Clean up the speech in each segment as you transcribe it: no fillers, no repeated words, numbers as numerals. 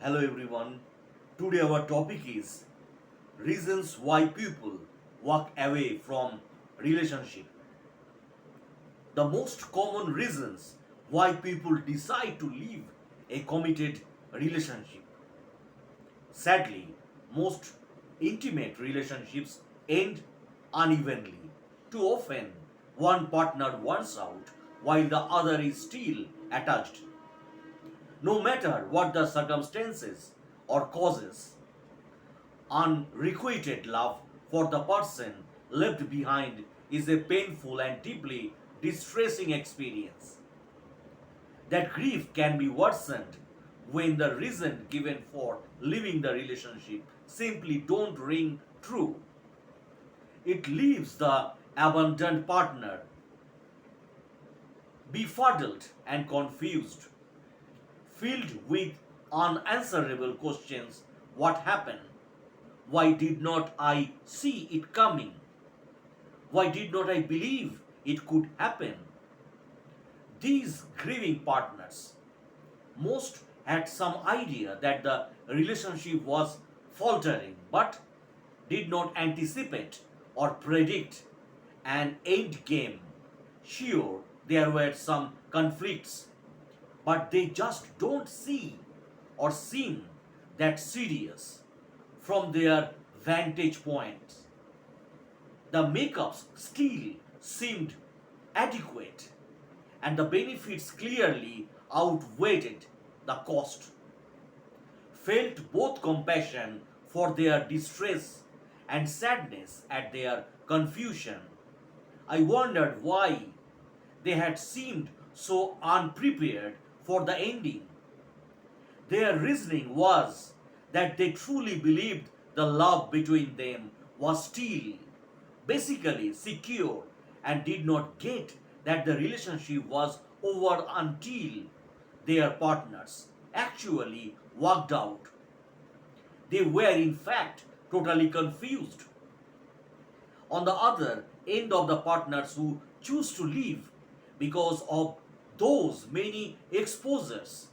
Hello everyone. Today our topic is reasons why people walk away from relationship. The most common reasons why people decide to leave a committed relationship. Sadly, most intimate relationships end unevenly. Too often, one partner wants out while the other is still attached. No matter what the circumstances or causes, unrequited love for the person left behind is a painful and deeply distressing experience. That grief can be worsened when the reason given for leaving the relationship simply don't ring true. It leaves the abandoned partner befuddled and confused, filled with unanswerable questions. What happened? Why did not I see it coming? Why did not I believe it could happen? These grieving partners most had some idea that the relationship was faltering but did not anticipate or predict an end game. Sure, there were some conflicts, but they just don't see or seem that serious from their vantage points. The makeups still seemed adequate, and the benefits clearly outweighed the cost. Felt both compassion for their distress and sadness at their confusion. I wondered why they had seemed so unprepared for the ending. Their reasoning was that they truly believed the love between them was still basically secure and did not get that the relationship was over until their partners actually walked out. They were, in fact, totally confused. On the other end of the partners who choose to leave because of those many exposures.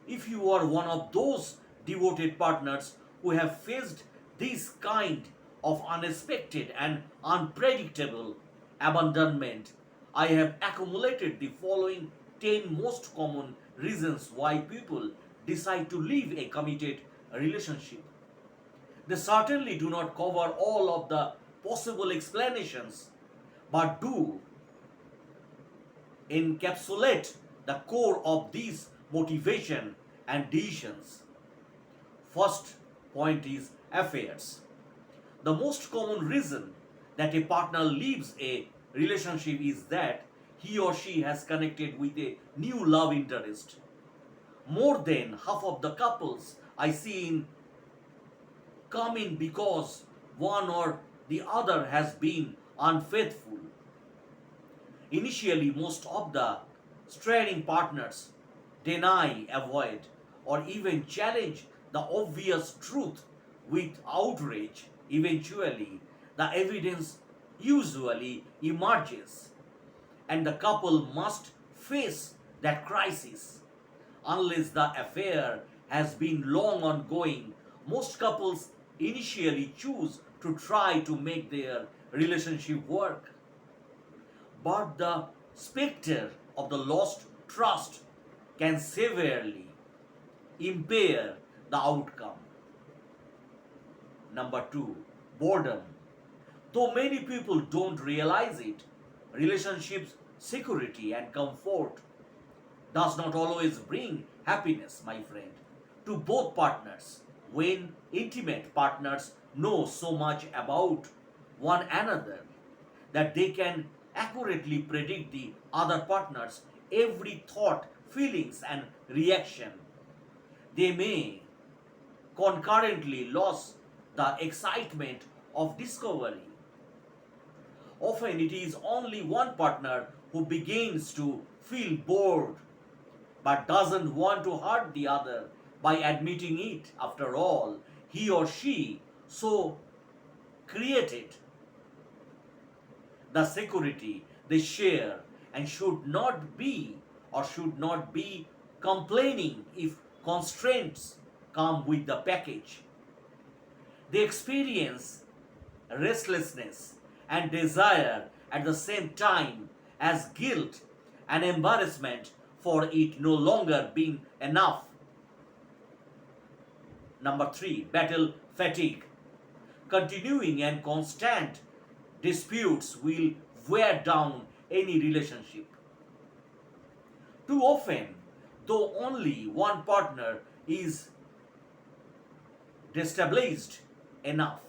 If you are one of those devoted partners who have faced this kind of unexpected and unpredictable abandonment, I have accumulated the following 10 most common reasons why people decide to leave a committed relationship. They certainly do not cover all of the possible explanations, but do encapsulate the core of these motivation and decisions. First point is affairs. The most common reason that a partner leaves a relationship is that he or she has connected with a new love interest. More than half of the couples I see in come in because one or the other has been unfaithful. Initially, most of the straying partners deny, avoid, or even challenge the obvious truth with outrage. Eventually, the evidence usually emerges, and the couple must face that crisis. Unless the affair has been long ongoing, most couples initially choose to try to make their relationship work. But the specter of the lost trust can severely impair the outcome. Number two, boredom. Though many people don't realize it, relationships, security, and comfort does not always bring happiness, my friend, to both partners. When intimate partners know so much about one another that they can accurately predict the other partner's every thought, feelings, and reaction, they may concurrently lose the excitement of discovery. Often it is only one partner who begins to feel bored but doesn't want to hurt the other by admitting it. After all, he or she so created the security they share and should not be complaining if constraints come with the package. They experience restlessness and desire at the same time as guilt and embarrassment for it no longer being enough. Number 3, battle fatigue. Continuing and constant disputes will wear down any relationship. Too often, though only one partner is destabilized enough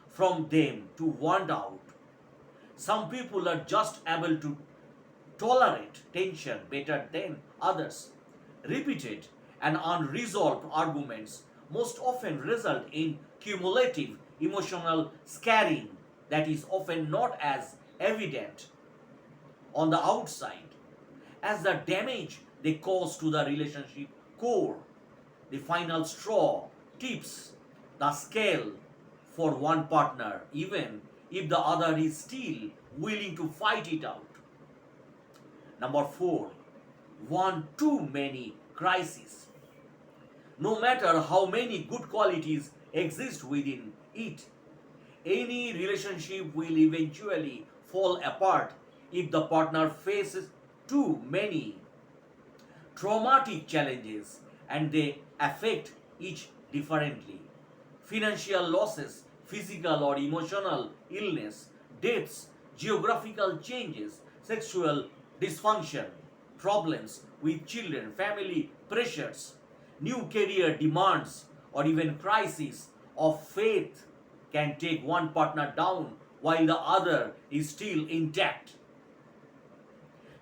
from them to want out, some people are just able to tolerate tension better than others. Repeated and unresolved arguments most often result in cumulative emotional scarring that is often not as evident on the outside as the damage they cause to the relationship core. The final straw tips the scale for one partner, even if the other is still willing to fight it out. Number 4, one too many crises. No matter how many good qualities exist within it, any relationship will eventually fall apart if the partner faces too many traumatic challenges and they affect each differently. Financial losses, physical or emotional illness, deaths, geographical changes, sexual dysfunction, problems with children, family pressures, new career demands, or even crises of faith can take one partner down while the other is still intact.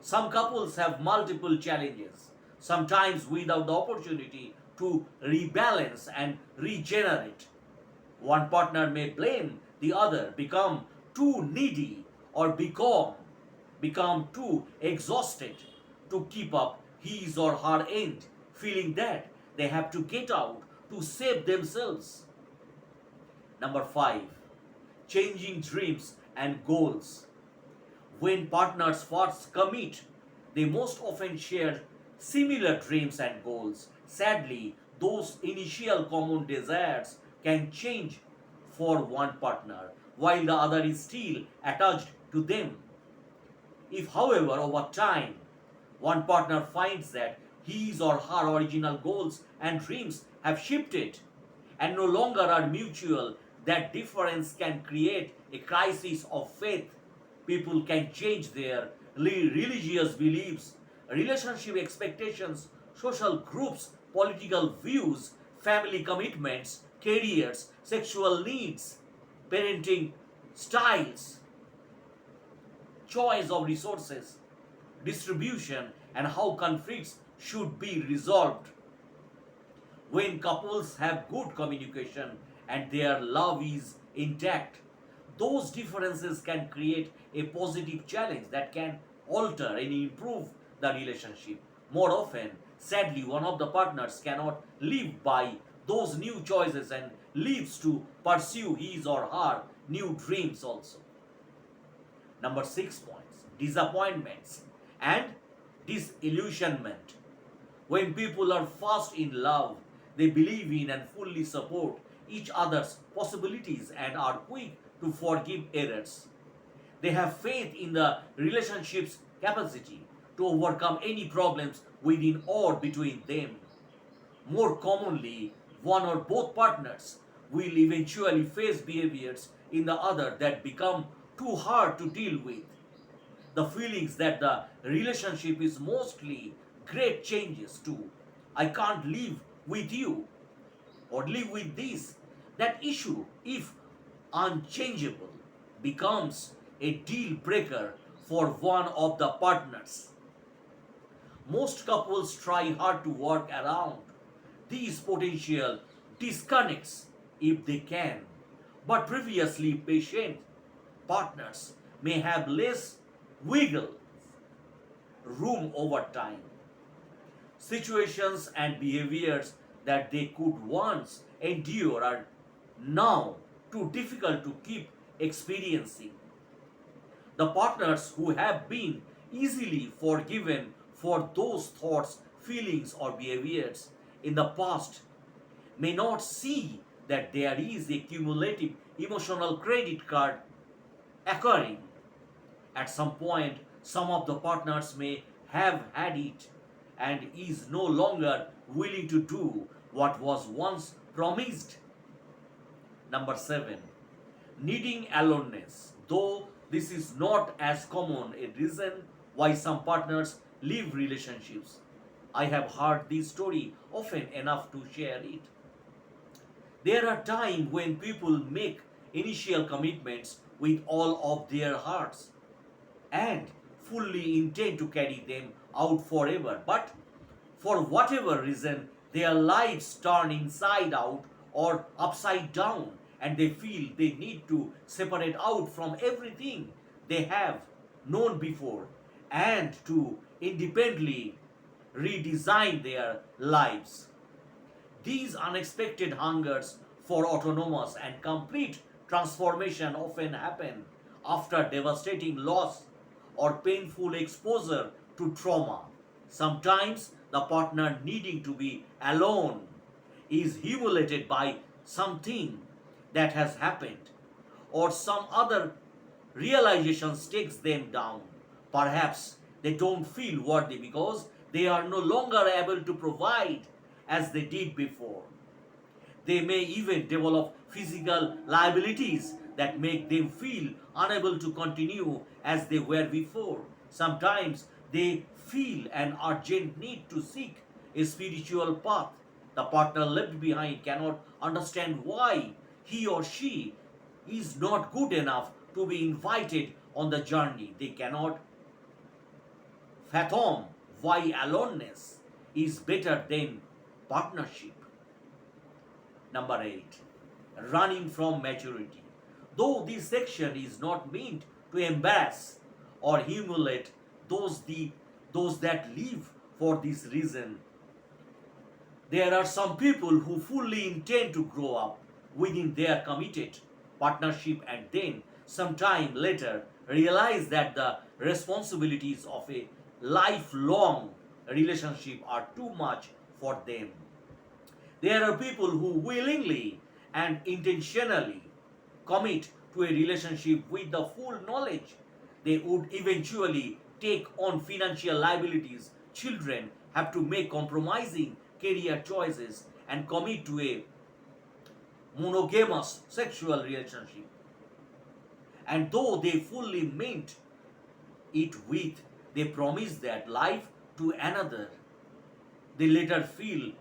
Some couples have multiple challenges, sometimes without the opportunity to rebalance and regenerate. One partner may blame the other, become too needy, or become too exhausted to keep up his or her end, feeling that they have to get out to save themselves. Number 5, changing dreams and goals. When partners first commit, they most often share similar dreams and goals. Sadly, those initial common desires can change for one partner while the other is still attached to them. If, however, over time, one partner finds that his or her original goals and dreams have shifted and no longer are mutual, that difference can create a crisis of faith. People can change their religious beliefs, relationship expectations, social groups, political views, family commitments, careers, sexual needs, parenting styles, choice of resources, distribution, and how conflicts should be resolved. When couples have good communication and their love is intact, those differences can create a positive challenge that can alter and improve the relationship. More often, sadly, one of the partners cannot live by those new choices and leaves to pursue his or her new dreams also. Number 6 points, disappointments and disillusionment. When people are fast in love, they believe in and fully support each other's possibilities and are quick to forgive errors. They have faith in the relationship's capacity to overcome any problems within or between them. More commonly, one or both partners will eventually face behaviors in the other that become too hard to deal with. The feelings that the relationship is mostly great changes to I can't live with you or live with this. That issue, if unchangeable, becomes a deal breaker for one of the partners. Most couples try hard to work around these potential disconnects if they can, but previously patient partners may have less wiggle room over time. Situations and behaviors that they could once endure are now too difficult to keep experiencing. The partners who have been easily forgiven for those thoughts feelings or behaviors in the past may not see that there is a cumulative emotional credit card occurring. At some point, some of the partners may have had it and is no longer willing to do what was once promised. Number 7, needing aloneness. Though this is not as common a reason why some partners leave relationships, I have heard this story often enough to share it. There are times when people make initial commitments with all of their hearts and fully intend to carry them out forever. But for whatever reason, their lives turn inside out or upside down, and they feel they need to separate out from everything they have known before and to independently redesign their lives. These unexpected hungers for autonomous and complete transformation often happen after devastating loss or painful exposure to trauma. Sometimes the partner needing to be alone is humiliated by something that has happened or some other realization takes them down. Perhaps they don't feel worthy because they are no longer able to provide as they did before. They may even develop physical liabilities that make them feel unable to continue as they were before. Sometimes they feel an urgent need to seek a spiritual path. The partner left behind cannot understand why he or she is not good enough to be invited on the journey. They cannot fathom why aloneness is better than partnership. Number 8, running from maturity. Though this section is not meant to embarrass or humiliate those that live for this reason, there are some people who fully intend to grow up within their committed partnership and then, sometime later, realize that the responsibilities of a lifelong relationship are too much for them. There are people who willingly and intentionally commit to a relationship with the full knowledge they would eventually take on financial liabilities. Children have to make compromising career choices and commit to a monogamous sexual relationship. And though they fully meant it with, they promise that life to another, they later feel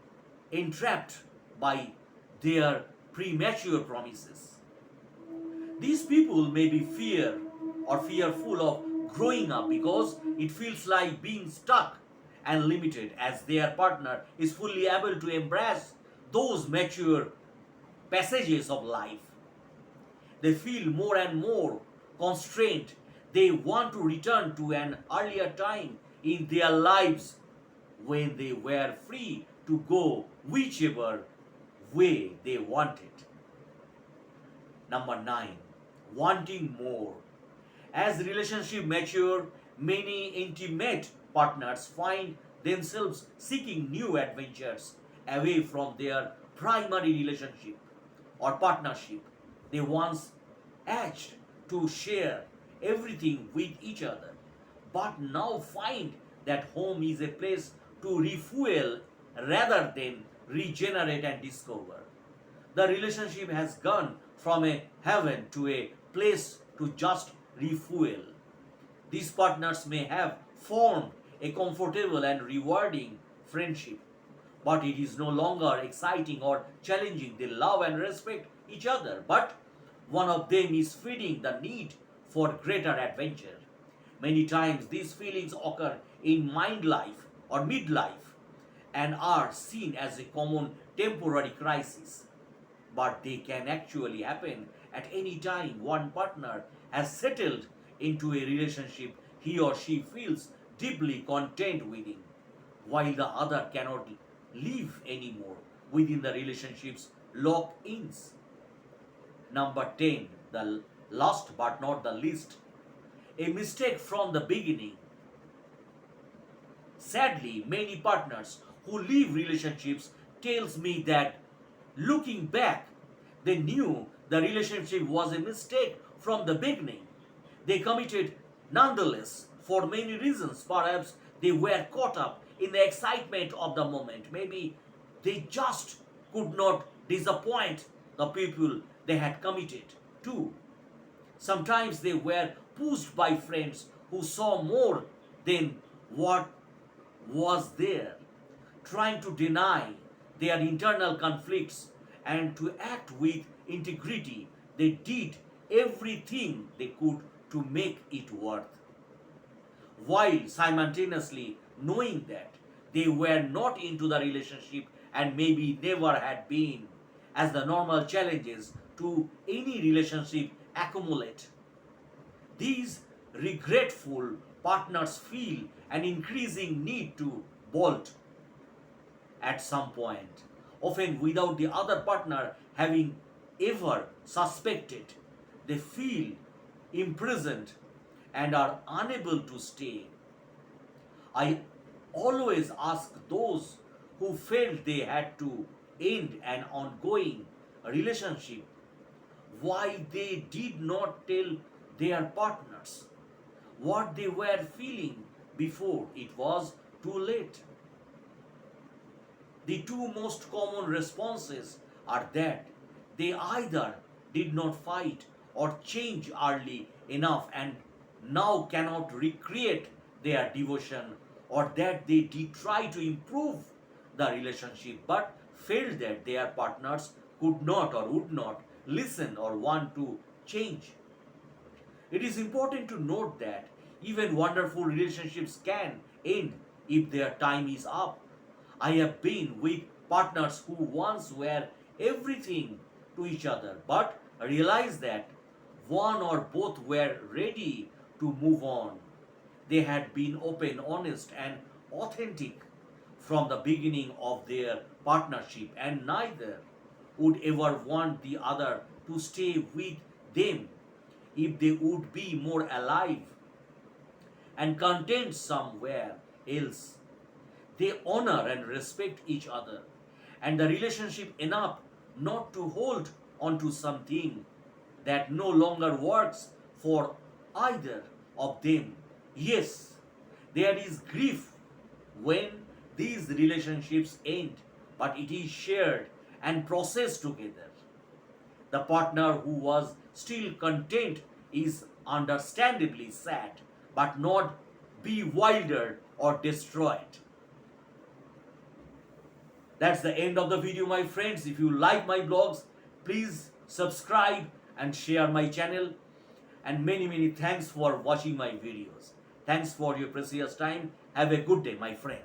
entrapped by their premature promises. These people may be fearful of growing up because it feels like being stuck and limited as their partner is fully able to embrace those mature passages of life. They feel more and more constrained. They want to return to an earlier time in their lives when they were free to go whichever way they wanted. Number 9, wanting more. As relationship mature, many intimate partners find themselves seeking new adventures away from their primary relationship or partnership. They once urged to share everything with each other, but now find that home is a place to refuel rather than regenerate and discover. The relationship has gone from a heaven to a place to just refuel. These partners may have formed a comfortable and rewarding friendship, but it is no longer exciting or challenging. They love and respect each other, but one of them is feeding the need for greater adventure. Many times these feelings occur in mind life or midlife and are seen as a common temporary crisis, but they can actually happen at any time one partner has settled into a relationship he or she feels deeply content within, while the other cannot live anymore within the relationship's lock ins. Number 10, the last but not the least, a mistake from the beginning. Sadly, many partners who leave relationships tells me that looking back, they knew the relationship was a mistake from the beginning. They committed nonetheless for many reasons. Perhaps they were caught up in the excitement of the moment. Maybe they just could not disappoint the people they had committed to. Sometimes they were pushed by friends who saw more than what was there, trying to deny their internal conflicts and to act with integrity. They did everything they could to make it worth, while simultaneously knowing that they were not into the relationship and maybe never had been, as the normal challenges to any relationship accumulate. These regretful partners feel an increasing need to bolt at some point, often without the other partner having ever suspected. They feel imprisoned and are unable to stay. I always ask those who felt they had to end an ongoing relationship why they did not tell their partners what they were feeling before it was too late. The two most common responses are that they either did not fight or change early enough and now cannot recreate their devotion, or that they did try to improve the relationship but felt that their partners could not or would not listen or want to change. It is important to note that even wonderful relationships can end if their time is up. I have been with partners who once were everything to each other but realized that one or both were ready to move on. They had been open, honest, and authentic from the beginning of their partnership, and neither would ever want the other to stay with them if they would be more alive and content somewhere else. They honor and respect each other and the relationship enough not to hold on to something that no longer works for either of them. Yes, there is grief when these relationships end, but it is shared and processed together. The partner who was still content is understandably sad, but not bewildered or destroyed. That's the end of the video, my friends. If you like my blogs, please subscribe and share my channel. And many thanks for watching my videos. Thanks for your precious time. Have a good day, my friend.